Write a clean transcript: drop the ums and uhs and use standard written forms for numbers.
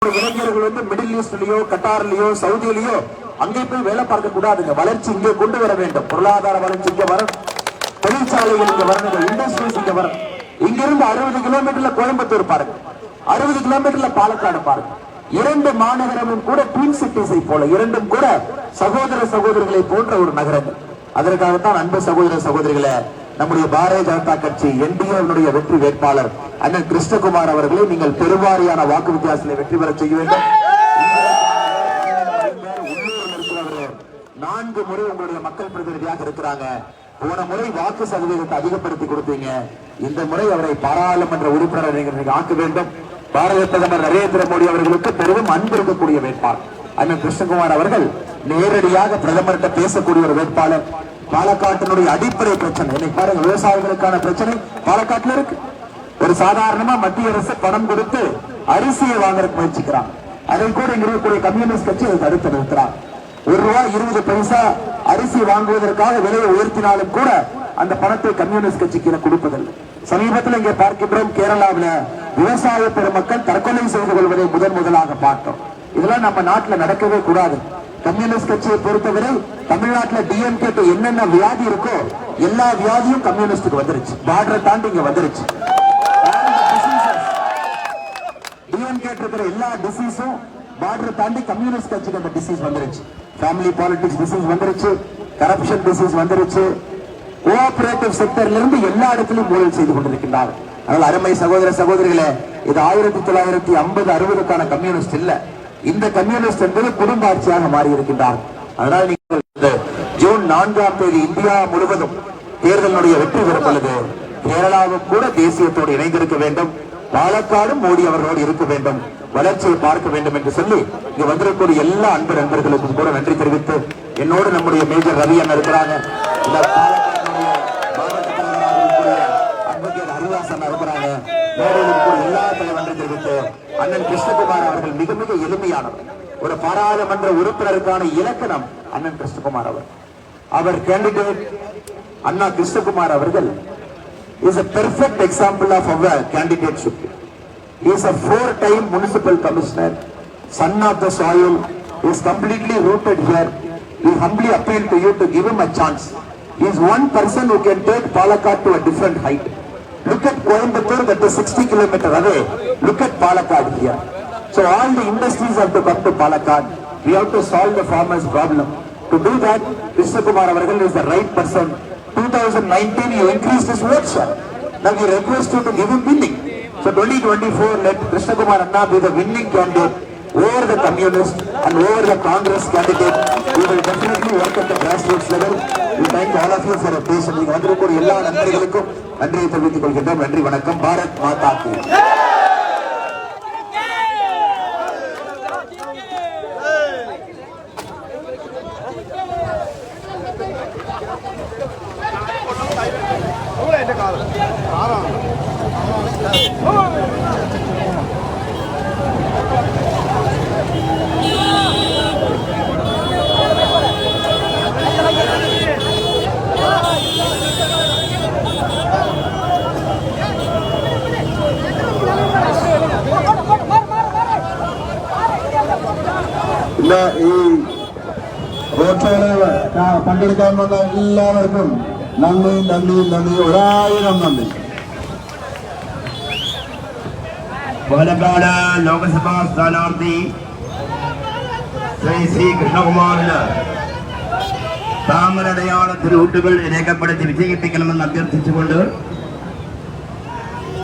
நம்முடைய இளைஞர்கள் வந்து மிடில் ஈஸ்ட்லயோ கட்டார்லயோ சவுதியிலயோ அங்கே போய் வேலை பார்க்க கூடாதுங்க. வளர்ச்சி இங்கே கொண்டு வர வேண்டும். பொருளாதார வளர்ச்சி இங்க வரும், தொழிற்சாலைகள் இங்க வரணும், இண்டஸ்ட்ரீஸ் இங்க வரும். இங்கிருந்து 60 கிலோமீட்டர்ல கோயம்புத்தூர் பாருங்க, 60 கிலோமீட்டர்ல பாலக்காடு பாருங்க. இரண்டு மாநகரமும் கூட ட்வின் சிட்டிஸை போல, இரண்டும் கூட சகோதர சகோதரிகளை போன்ற ஒரு நகரங்கள். அதற்காகத்தான் அன்பு சகோதர சகோதரிகளை நம்முடைய பாரதிய ஜனதா கட்சி என்டிஏ வெற்றி வேட்பாளர் அண்ணன் கிருஷ்ணகுமார் அவர்களை நீங்கள் பெருவாரியான வாக்கு வித்தியாசத்தில் வெற்றி பெற செய்ய வேண்டும். 4 முறை உங்களுடைய மக்கள் பிரதிநிதியாக இருக்கிறாங்க. போன முறை வாக்கு சதவீதத்தை அதிகப்படுத்தி கொடுத்தீங்க. இந்த முறை அவரை பாராளுமன்ற உறுப்பினர் நீங்கள் ஆக்க வேண்டும். பாரத பிரதமர் நரேந்திர மோடி அவர்களுக்கு பெரிதும் அன்பு இருக்கக்கூடிய வேட்பாளர் அண்ணன் கிருஷ்ணகுமார் அவர்கள் நேரடியாக பிரதமர்கிட்ட பேசக்கூடிய ஒரு வேட்பாளர். பாலக்காட்டினுடைய அடிப்படை பிரச்சனை இன்னைக்கு பாருங்க, விவசாயிகளுக்கான பிரச்சனை பாலக்காட்டில் இருக்கு. ஒரு சாதாரணமா மத்திய அரசு பணம் கொடுத்து அரிசியை வாங்க முயற்சிக்கிறாங்க. அதை கூட இங்க இருக்கக்கூடிய கம்யூனிஸ்ட் கட்சி அதை தடுத்து நிறுத்துறாங்க. ₹1.20 அரிசி வாங்குவதற்காக விலையை உயர்த்தினாலும் கூட அந்த பணத்தை கம்யூனிஸ்ட் கட்சிக்கு கொடுப்பதில்லை. சமீபத்தில் இங்கே பார்க்கின்றோம், கேரளாவில் விவசாய பெருமக்கள் தற்கொலை செய்து கொள்வதை முதலாக பார்த்தோம். இதெல்லாம் நம்ம நாட்டில் நடக்கவே கூடாது. கம்யூனிஸ்ட் கட்சியை பொறுத்தவரை தமிழ்நாட்டில் டிஎம்கே என்னென்ன வியாதி இருக்கோ எல்லா வியாதியும் கம்யூனிஸ்டுக்கு வந்துருச்சு. பார்டரை தாண்டி இங்க வந்துருச்சு. டிஎம்கே இருக்கிற எல்லா டிசீஸும் பார்டரை தாண்டி கம்யூனிஸ்ட் கட்சிக்கு அந்த டிசீஸ் வந்துருச்சு. ஃபேமிலி பாலிடிக்ஸ் டிசீஸ் வந்துருச்சு, கரப்ஷன் டிசீஸ் வந்துருச்சு. கோஆபரேட்டிவ் செக்டர்ல இருந்து எல்லா இடத்திலும் ஊழல் செய்து கொண்டிருக்கின்றார். அதனால் அருமை சகோதர சகோதரிகளே, இது 1950-60க்கான கம்யூனிஸ்ட் இல்ல. இந்த கம்யூனிஸ்ட் என்பது குடும்ப ஆட்சியாக மாறி இருக்கின்றார். அதனால் நீங்கள் ஜூன் 4ஆம் தேதி இந்தியா முழுவதும் தேர்தலுடைய வெற்றி பெறும் பொழுது கேரளாவும் கூட தேசியத்தோடு இணைந்திருக்க வேண்டும். பாலக்காடும் மோடி அவர்களோடு இருக்க வேண்டும், வளர்ச்சியை பார்க்க வேண்டும் என்று சொல்லி இங்க வந்திருக்கக்கூடிய எல்லா அன்பு நண்பர்களுக்கும் கூட நன்றி தெரிவித்து, என்னோடு நம்முடைய மேஜர் ரவி அண்ணன் இருக்கிறாங்க, எல்லா நன்றி தெரிவித்து அண்ணன் கிருஷ்ணகுமார் அவர்கள் மிக மிக எளிமையானவர். ஒரு பாராளுமன்ற உறுப்பினருக்கான இலக்கணம் அண்ணன் கிருஷ்ணகுமார் அவர் கேண்டிடேட் அண்ணா கிருஷ்ணகுமார் அவர்கள் is a perfect example of our candidateship. He is a 4-time municipal commissioner, son of the soil. He is completely rooted here. We humbly appeal to you to give him a chance. He is one person who can take Palakkad to a different height. Look at Coimbatore, that is 60 kilometers away. Look at Palakkad here. So all the industries have to come to Palakkad. We have to solve the farmers' problem. To do that, Krishnakumar Avargal is the right person. 2019 you increased his vote share. Now we request you to give him winning. So 2024 let Krishnakumar Anna be the winning candidate over the communist and over the Congress candidate. We will definitely work at the grassroots level. We thank all of you for your patience. நீங்க வந்திருக்கிற எல்லா நண்பர்களுக்கும் நன்றியை தெரிவித்துக் கொள்கின்றோம். நன்றி, வணக்கம். பாரத் மாதா கி. ഈ റോഡ് പങ്കെടുക്കാൻ വന്ന എല്ലാവർക്കും നന്ദി നന്ദി നന്ദി, 1000 നന്ദി. പാലക്കാട് ലോക്സഭാ സ്ഥാനാർത്ഥി ശ്രീ കൃഷ്ണകുമാറിന് താമരടയാളത്തിൽ വോട്ടുകൾ രേഖപ്പെടുത്തി വിജയിപ്പിക്കണമെന്ന് അഭ്യർത്ഥിച്ചുകൊണ്ട്